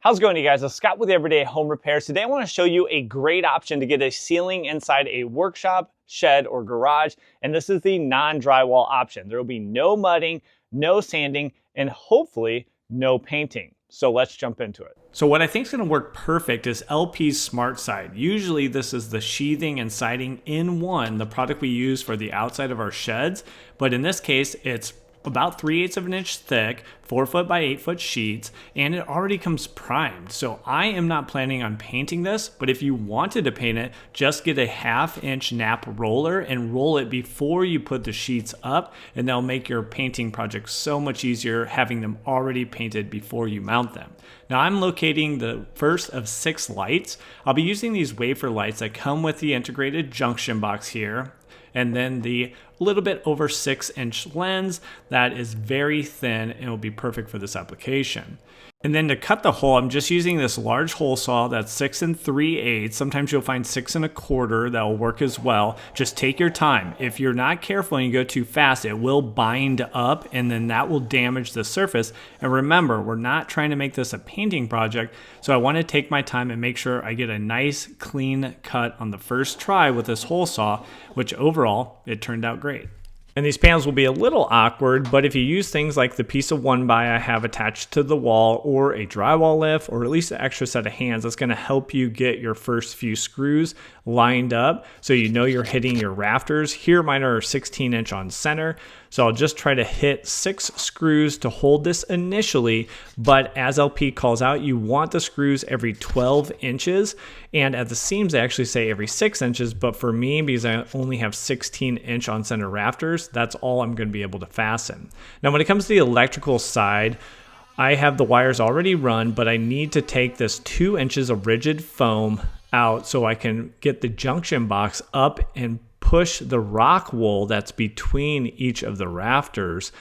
How's it going, you guys? It's Scott with Everyday Home Repairs. Today I want to show you a great option to get a ceiling inside a workshop, shed, or garage, and this is the non-drywall option. There will be no mudding, no sanding, and hopefully no painting. So let's jump into it. So what I think is going to work perfect is LP SmartSide. Usually this is the sheathing and siding in one, the product we use for the outside of our sheds, but in this case it's about 3/8 of an inch thick, 4 foot by 8 foot sheets, and it already comes primed. So I am not planning on painting this, but if you wanted to paint it, just get a 1/2 inch nap roller and roll it before you put the sheets up, and that'll make your painting project so much easier having them already painted before you mount them. Now I'm locating the first of 6 lights. I'll be using these wafer lights that come with the integrated junction box here, and then the little bit over 6-inch lens that is very thin and will be perfect for this application. And then to cut the hole, I'm just using this large hole saw that's 6 3/8. Sometimes you'll find 6 1/4 that will work as well. Just take your time. If you're not careful and you go too fast, it will bind up and then that will damage the surface. And remember, we're not trying to make this a painting project, so I want to take my time and make sure I get a nice clean cut on the first try with this hole saw, which overall, it turned out great. And these panels will be a little awkward, but if you use things like the piece of 1x I have attached to the wall, or a drywall lift, or at least an extra set of hands, that's going to help you get your first few screws lined up so you know you're hitting your rafters. Here mine are 16-inch on center, so I'll just try to hit 6 screws to hold this initially, but as LP calls out, you want the screws every 12 inches, and at the seams they actually say every 6 inches, but for me, because I only have 16-inch on center rafters, that's all I'm going to be able to fasten. Now when it comes to the electrical side, I have the wires already run, but I need to take this 2 inches of rigid foam out so I can get the junction box up and push the rock wool that's between each of the rafters.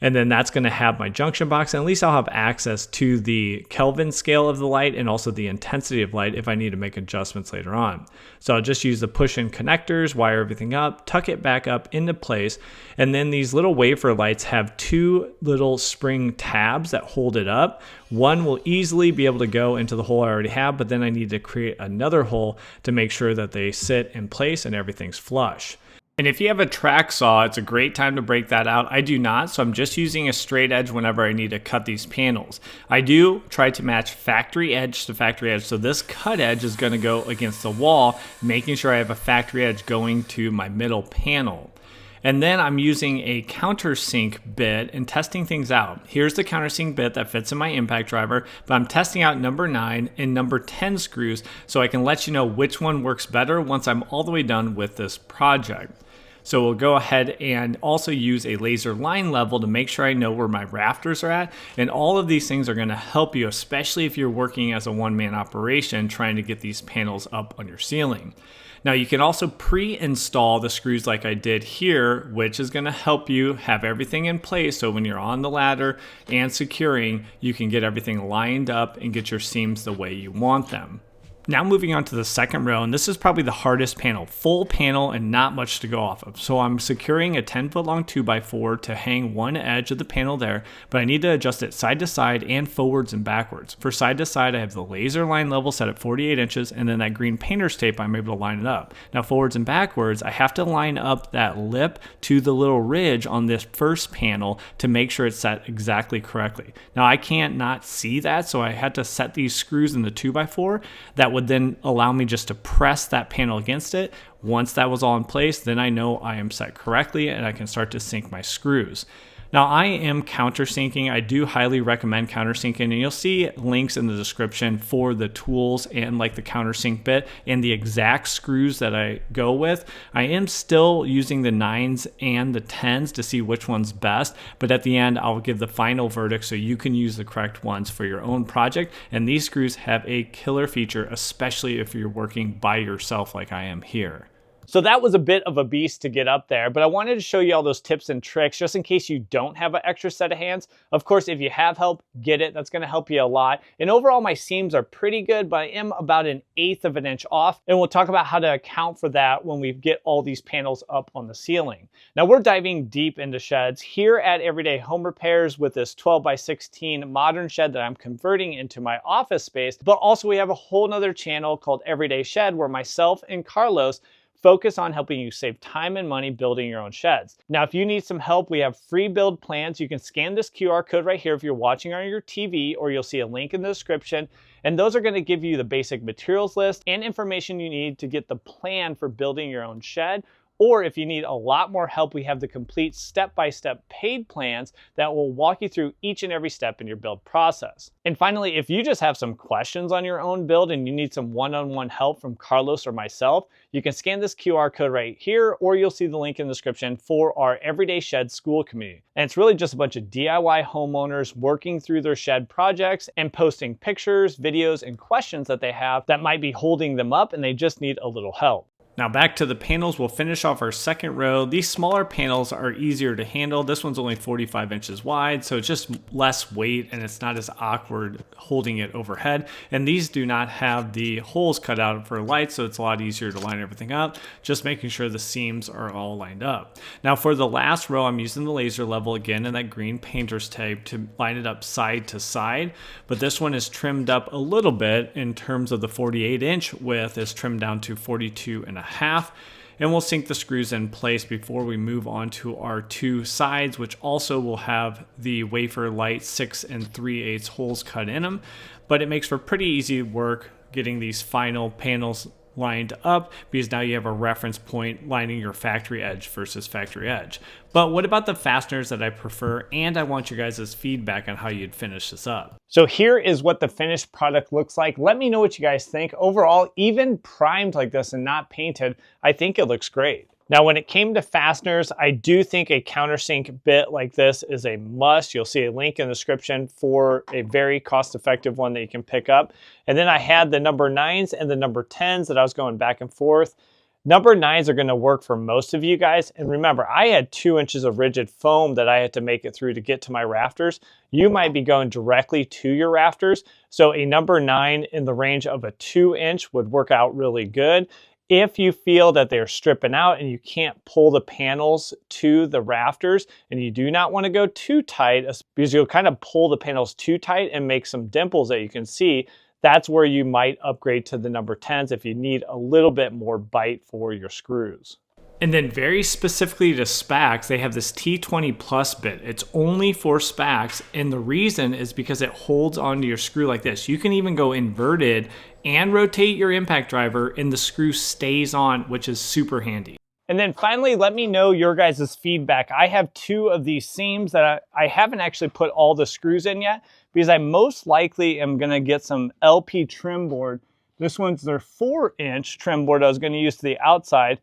And then that's going to have my junction box, and at least I'll have access to the Kelvin scale of the light and also the intensity of light if I need to make adjustments later on. So I'll just use the push-in connectors, wire everything up, tuck it back up into place, and then these little wafer lights have 2 little spring tabs that hold it up. One will easily be able to go into the hole I already have, but then I need to create another hole to make sure that they sit in place and everything's flush. And if you have a track saw, it's a great time to break that out. I do not, so I'm just using a straight edge whenever I need to cut these panels. I do try to match factory edge to factory edge, so this cut edge is going to go against the wall, making sure I have a factory edge going to my middle panel. And then I'm using a countersink bit and testing things out. Here's the countersink bit that fits in my impact driver, but I'm testing out number 9 and number 10 screws so I can let you know which one works better once I'm all the way done with this project. So we'll go ahead and also use a laser line level to make sure I know where my rafters are at. And all of these things are going to help you, especially if you're working as a one-man operation trying to get these panels up on your ceiling. Now you can also pre-install the screws like I did here, which is going to help you have everything in place so when you're on the ladder and securing, you can get everything lined up and get your seams the way you want them. Now moving on to the second row, and this is probably the hardest panel, full panel and not much to go off of. So I'm securing a 10-foot long 2x4 to hang one edge of the panel there, but I need to adjust it side to side and forwards and backwards. For side to side, I have the laser line level set at 48 inches, and then that green painter's tape, I'm able to line it up. Now forwards and backwards, I have to line up that lip to the little ridge on this first panel to make sure it's set exactly correctly. Now I can't not see that, so I had to set these screws in the 2x4 that would then allow me just to press that panel against it. Once that was all in place, then I know I am set correctly and I can start to sink my screws. Now I am countersinking. I do highly recommend countersinking, and you'll see links in the description for the tools and like the countersink bit and the exact screws that I go with. I am still using the 9s and the 10s to see which one's best, but at the end I'll give the final verdict so you can use the correct ones for your own project. And these screws have a killer feature, especially if you're working by yourself like I am here. So that was a bit of a beast to get up there, but I wanted to show you all those tips and tricks just in case you don't have an extra set of hands. Of course, if you have help, get it. That's gonna help you a lot. And overall, my seams are pretty good, but I am about 1/8 of an inch off. And we'll talk about how to account for that when we get all these panels up on the ceiling. Now we're diving deep into sheds here at Everyday Home Repairs with this 12x16 modern shed that I'm converting into my office space. But also we have a whole nother channel called Everyday Shed where myself and Carlos focus on helping you save time and money building your own sheds. Now, if you need some help, we have free build plans. You can scan this QR code right here if you're watching on your TV, or you'll see a link in the description. And those are going to give you the basic materials list and information you need to get the plan for building your own shed. Or if you need a lot more help, we have the complete step-by-step paid plans that will walk you through each and every step in your build process. And finally, if you just have some questions on your own build and you need some one-on-one help from Carlos or myself, you can scan this QR code right here, or you'll see the link in the description for our Everyday Shed School community. And it's really just a bunch of DIY homeowners working through their shed projects and posting pictures, videos, and questions that they have that might be holding them up and they just need a little help. Now back to the panels, we'll finish off our second row. These smaller panels are easier to handle. This one's only 45 inches wide, so it's just less weight and it's not as awkward holding it overhead. And these do not have the holes cut out for lights, so it's a lot easier to line everything up, just making sure the seams are all lined up. Now for the last row, I'm using the laser level again in that green painter's tape to line it up side to side, but this one is trimmed up a little bit in terms of the 48-inch width is trimmed down to 42.5. And we'll sink the screws in place before we move on to our two sides, which also will have the wafer light 6 3/8 holes cut in them. But it makes for pretty easy work getting these final panels lined up because now you have a reference point lining your factory edge versus factory edge. But what about the fasteners that I prefer? And I want your guys' feedback on how you'd finish this up. So here is what the finished product looks like. Let me know what you guys think. Overall, even primed like this and not painted, I think it looks great. Now, when it came to fasteners, I do think a countersink bit like this is a must. You'll see a link in the description for a very cost-effective one that you can pick up. And then I had the number 9s and the number 10s that I was going back and forth. Number 9s are going to work for most of you guys. And remember, I had 2 inches of rigid foam that I had to make it through to get to my rafters. You might be going directly to your rafters. So a number 9 in the range of a 2-inch would work out really good. If you feel that they're stripping out and you can't pull the panels to the rafters and you do not want to go too tight because you'll kind of pull the panels too tight and make some dimples that you can see, that's where you might upgrade to the number 10s if you need a little bit more bite for your screws. And then very specifically to SPAX, they have this T20 Plus bit. It's only for SPAX, and the reason is because it holds onto your screw like this. You can even go inverted and rotate your impact driver and the screw stays on, which is super handy. And then finally, let me know your guys' feedback. I have 2 of these seams that I haven't actually put all the screws in yet because I most likely am gonna get some LP trim board. This one's their 4-inch trim board I was gonna use to the outside.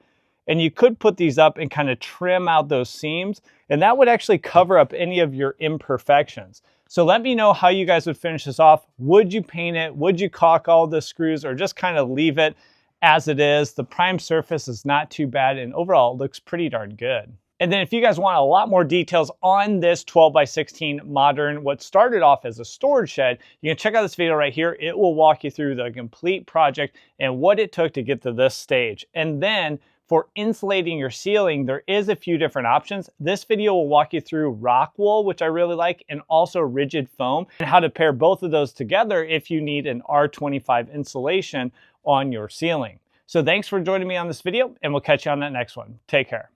And you could put these up and kind of trim out those seams, and that would actually cover up any of your imperfections. So let me know how you guys would finish this off. Would you paint it? Would you caulk all the screws, or just kind of leave it as it is? The prime surface is not too bad, and overall it looks pretty darn good. And then if you guys want a lot more details on this 12x16 modern, what started off as a storage shed, you can check out this video right here. It will walk you through the complete project and what it took to get to this stage. And then for insulating your ceiling, there is a few different options. This video will walk you through rock wool, which I really like, and also rigid foam, and how to pair both of those together if you need an R25 insulation on your ceiling. So thanks for joining me on this video, and we'll catch you on that next one. Take care.